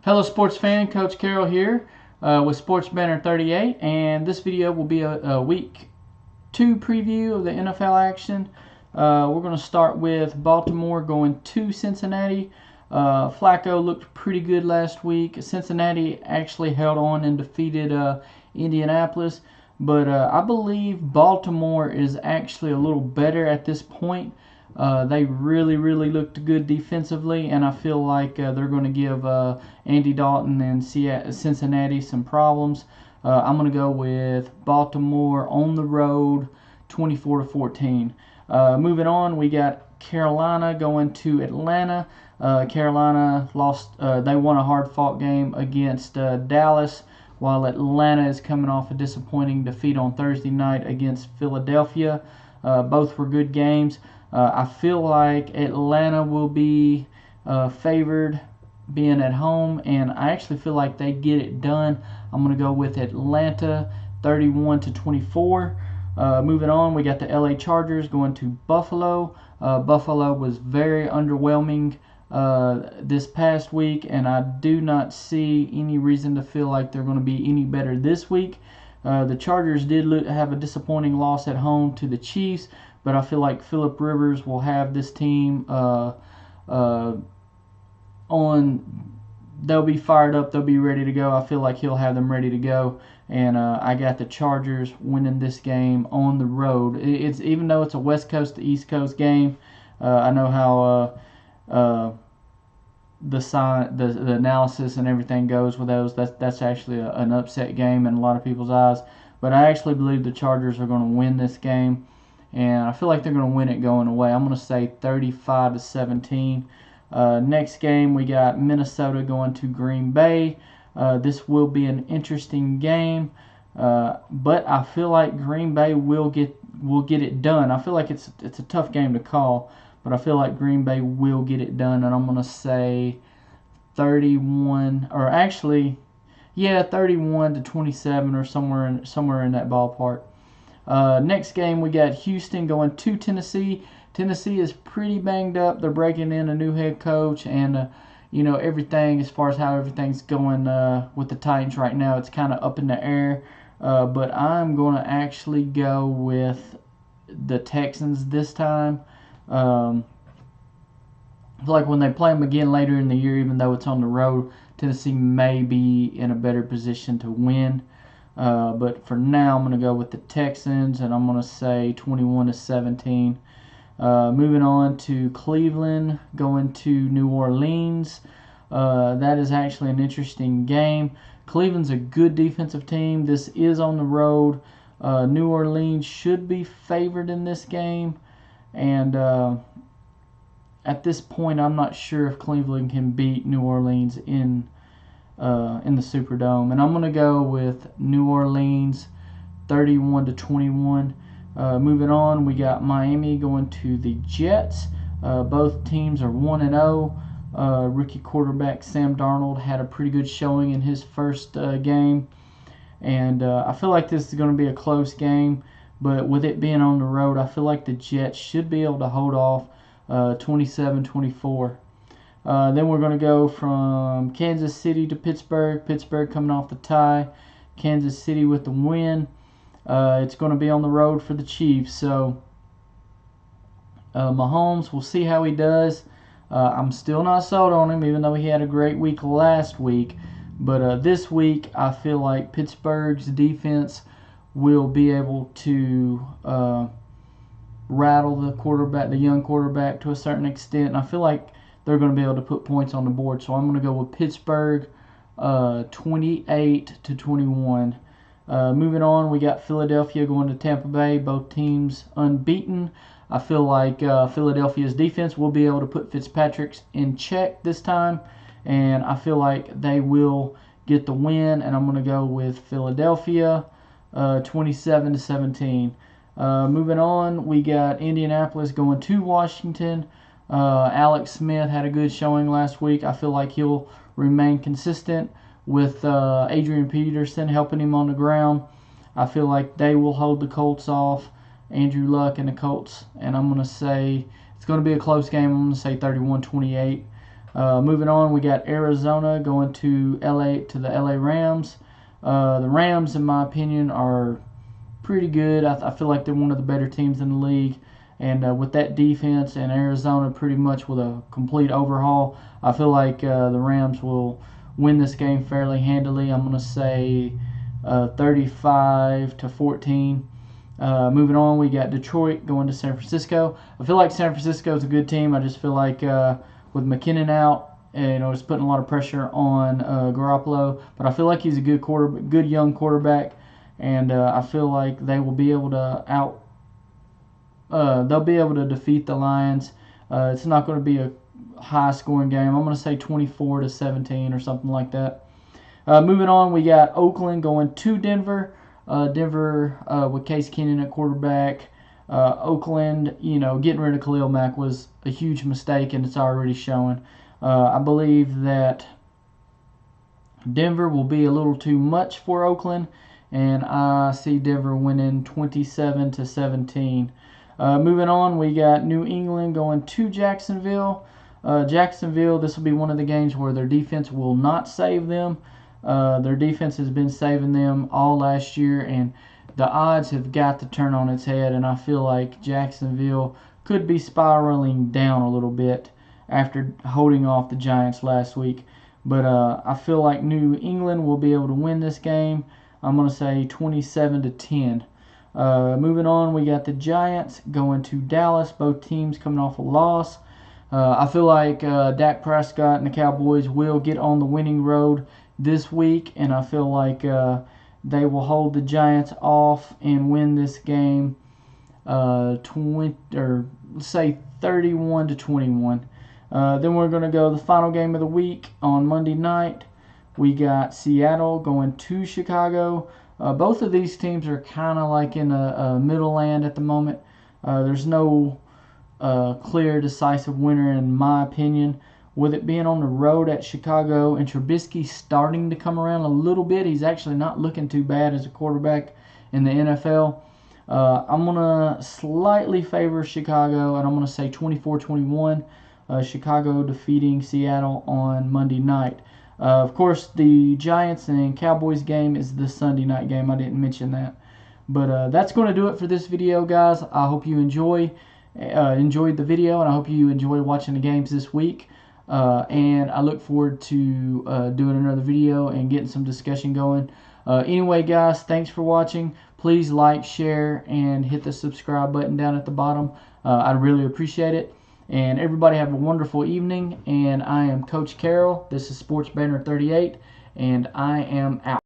Hello sports fan, Coach Carroll here with SportsBanter38, and this video will be a week 2 preview of the NFL action. We're going to start with Baltimore going to Cincinnati. Flacco looked pretty good last week. Cincinnati actually held on and defeated Indianapolis, but I believe Baltimore is actually a little better at this point. They really looked good defensively, and I feel like they're going to give Andy Dalton and Cincinnati some problems. I'm going to go with Baltimore on the road, 24-14. Moving on, we got Carolina going to Atlanta. Carolina lost. They won a hard-fought game against Dallas, while Atlanta is coming off a disappointing defeat on Thursday night against Philadelphia. Both were good games. I feel like Atlanta will be favored being at home, and I actually feel like they get it done. I'm going to go with Atlanta 31-24. Moving on, we got the LA Chargers going to Buffalo. Buffalo was very underwhelming this past week, and I do not see any reason to feel like they're going to be any better this week. The Chargers did have a disappointing loss at home to the Chiefs, but I feel like Phillip Rivers will have this team on. They'll be fired up. They'll be ready to go. I feel like he'll have them ready to go. And I got the Chargers winning this game on the road. It's even though it's a West Coast to East Coast game. I know how the analysis and everything goes with those. That's actually an upset game in a lot of people's eyes. But I actually believe the Chargers are going to win this game, and I feel like they're going to win it going away. I'm going to say 35-17. Next game, we got Minnesota going to Green Bay. This will be an interesting game, but I feel like Green Bay will get it done. I feel like it's a tough game to call, but I feel like Green Bay will get it done, and I'm going to say 31, or actually, yeah, 31-27 or somewhere in that ballpark. Next game, we got Houston going to Tennessee. Tennessee is pretty banged up. They're breaking in a new head coach, and everything as far as how everything's going with the Titans right now, it's kind of up in the air. But I'm going to actually go with the Texans this time. I feel like when they play them again later in the year, even though it's on the road, Tennessee may be in a better position to win. But for now, I'm going to go with the Texans, and I'm going to say 21-17. Moving on to Cleveland, going to New Orleans. That is actually an interesting game. Cleveland's a good defensive team. This is on the road. New Orleans should be favored in this game, and at this point, I'm not sure if Cleveland can beat New Orleans in the Superdome, and I'm going to go with New Orleans 31-21. Moving on, we got Miami going to the Jets. Both teams are 1-0. Rookie quarterback Sam Darnold had a pretty good showing in his first game, and I feel like this is going to be a close game, but with it being on the road, I feel like the Jets should be able to hold off 27-24. Then we're going to go from Kansas City to Pittsburgh. Pittsburgh coming off the tie. Kansas City with the win. It's going to be on the road for the Chiefs. So Mahomes, we'll see how he does. I'm still not sold on him, even though he had a great week last week. But this week, I feel like Pittsburgh's defense will be able to rattle the young quarterback to a certain extent. And I feel like they're going to be able to put points on the board. So I'm going to go with Pittsburgh 28-21. Moving on, we got Philadelphia going to Tampa Bay. Both teams unbeaten. I feel like Philadelphia's defense will be able to put Fitzpatrick in check this time, and I feel like they will get the win, and I'm going to go with Philadelphia 27-17. Moving on, we got Indianapolis going to Washington. Alex Smith had a good showing last week. I feel like he'll remain consistent with Adrian Peterson helping him on the ground. I feel like they will hold the Colts off, Andrew Luck and the Colts, and I'm going to say it's going to be a close game. I'm going to say 31-28. Moving on, we got Arizona going to the LA Rams. The Rams, in my opinion, are pretty good. I feel like they're one of the better teams in the league. And with that defense and Arizona pretty much with a complete overhaul, I feel like the Rams will win this game fairly handily. I'm going to say 35-14. Moving on, we got Detroit going to San Francisco. I feel like San Francisco is a good team. I just feel like with McKinnon out, it's putting a lot of pressure on Garoppolo. But I feel like he's a good young quarterback, and I feel like they will be able to they'll be able to defeat the Lions. It's not going to be a high-scoring game. I'm going to say 24-17 or something like that. Moving on, we got Oakland going to Denver. Denver with Case Keenum at quarterback. Oakland, getting rid of Khalil Mack was a huge mistake, and it's already showing. I believe that Denver will be a little too much for Oakland, and I see Denver winning 27-17. Moving on, we got New England going to Jacksonville. Jacksonville, this will be one of the games where their defense will not save them. Their defense has been saving them all last year, and the odds have got to turn on its head, and I feel like Jacksonville could be spiraling down a little bit after holding off the Giants last week. But I feel like New England will be able to win this game. I'm going to say 27-10. Moving on, we got the Giants going to Dallas. Both teams coming off a loss. I feel like Dak Prescott and the Cowboys will get on the winning road this week, and I feel like they will hold the Giants off and win this game 31-21. Then we're going to go the final game of the week on Monday night. We got Seattle going to Chicago. Both of these teams are kind of like in a middle land at the moment. There's no clear, decisive winner in my opinion. With it being on the road at Chicago and Trubisky starting to come around a little bit, he's actually not looking too bad as a quarterback in the NFL. I'm going to slightly favor Chicago, and I'm going to say 24-21. Chicago defeating Seattle on Monday night. Of course, the Giants and Cowboys game is the Sunday night game. I didn't mention that. But that's going to do it for this video, guys. I hope you enjoyed the video, and I hope you enjoy watching the games this week. And I look forward to doing another video and getting some discussion going. Anyway, guys, thanks for watching. Please like, share, and hit the subscribe button down at the bottom. I'd really appreciate it. And everybody have a wonderful evening. And I am Coach Carroll. This is SportsBanter38, and I am out.